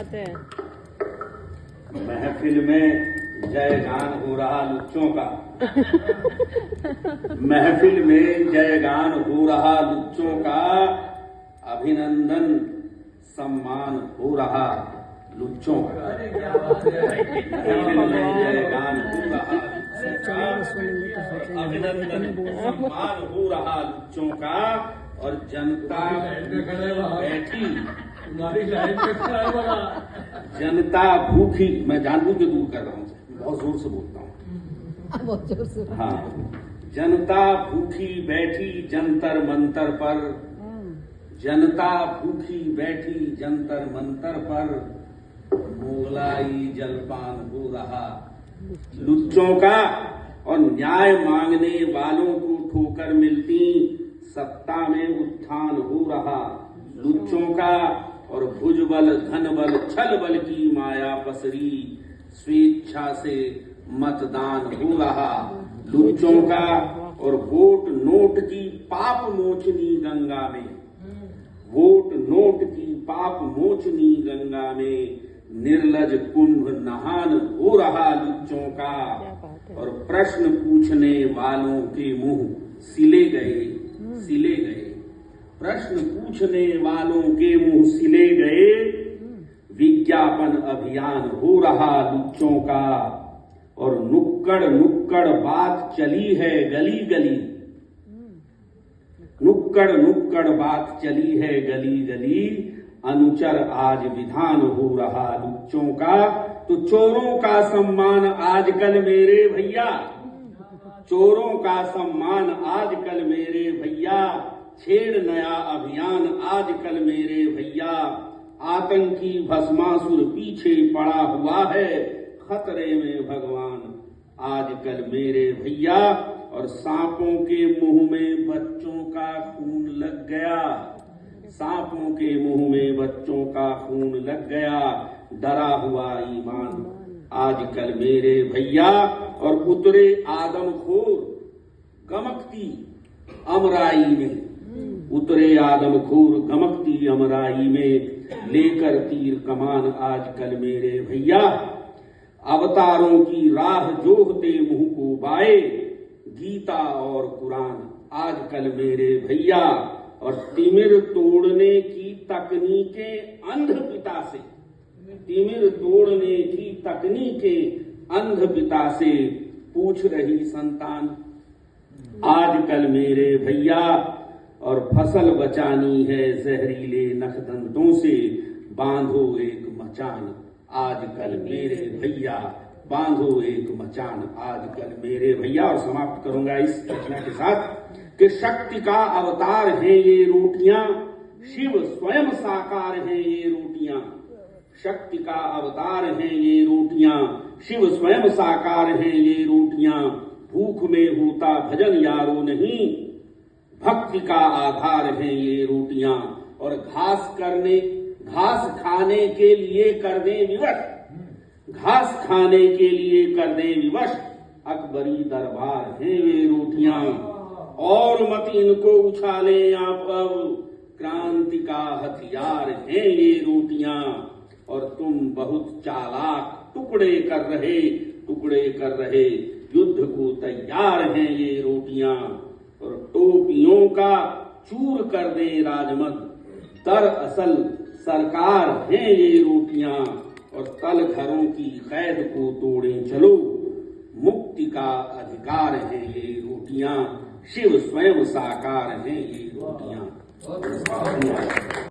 बात है। महफिल में जयगान हो रहा लुच्चों का। महफिल में जयगान हो रहा लुच्चों का, अभिनंदन सम्मान हो रहा लुच्चों का। महफिल में जयगान हो रहा लुच्चों का, अभिनंदन सम्मान हो रहा लुच्चों का। और जनता बैठी, जनता भूखी, मैं जानबूझ के दूर कर रहा हूँ, बहुत जोर से बोलता हूँ, बहुत जोर से। हाँ, जनता भूखी बैठी जंतर मंतर पर, जनता भूखी बैठी जंतर मंतर पर, मोगलाई जलपान हो रहा लुच्चों का। और न्याय मांगने वालों को ठोकर मिलती, सत्ता में उत्थान हो रहा लुच्चों का। और भुजबल धन बल छल बल की माया पसरी, स्वेच्छा से मतदान हो रहा लुच्चों का। और वोट नोट की पाप मोचनी गंगा में, वोट नोट की पाप मोचनी गंगा में, निर्लज कुंभ नहान हो रहा लुच्चों का। और प्रश्न पूछने वालों के मुंह सिले गए, सिले गए, प्रश्न पूछने वालों के मुंह सिले गए। विज्ञापन अभियान हो रहा लुच्चों का। और नुक्कड़ नुक्कड़ बात चली है गली गली, नुक्कड़ नुक्कड़ बात चली है गली गली। अनुचर आज विधान हो रहा लुच्चों का। तो चोरों का सम्मान आजकल मेरे भैया, चोरों का सम्मान आजकल मेरे भैया। छेड़ नया अभियान आजकल मेरे भैया। आतंकी भस्मासुर पीछे पड़ा हुआ है, खतरे में भगवान आजकल मेरे भैया। और सांपों के मुंह में बच्चों का खून लग गया, सांपों के मुंह में बच्चों का खून लग गया। डरा हुआ ईमान आजकल मेरे भैया। और उतरे आदमखोर गमकती अमराई में, उतरे आदमखोर गमकती अमराई में, लेकर तीर कमान आजकल मेरे भैया। अवतारों की राह जोहते मुंह को बाए, गीता और कुरान आजकल मेरे भैया। और तिमिर तोड़ने की तकनीकें अंध पिता से, तिमिर तोड़ने की तकनीकें अंध पिता से, पूछ रही संतान आजकल मेरे भैया। और फसल बचानी है जहरीले नखदंतों से, बांधो एक मचान आजकल मेरे भैया, बांधो एक मचान आजकल मेरे भैया। और समाप्त करूंगा इस रचना के साथ कि शक्ति का अवतार है ये रोटियां, शिव स्वयं साकार है ये रोटियां। शक्ति का अवतार है ये रोटियां, शिव स्वयं साकार है ये रोटियां। भूख में होता भजन यारो नहीं, भक्ति का आधार है ये रोटियां। और घास खाने के लिए कर दे विवश, घास खाने के लिए कर दे विवश, अकबरी दरबार है ये रोटियां। और मत इनको उछाले आप अब, क्रांति का हथियार है ये रोटियां। और तुम बहुत चालाक टुकड़े कर रहे युद्ध को तैयार हैं ये रोटियां। और टोपियों का चूर कर दे राजमद, दरअसल सरकार है ये रोटियां। और तल घरों की कैद को तोड़े चलो, मुक्ति का अधिकार है ये रोटियां। शिव स्वयं साकार है ये रोटियां।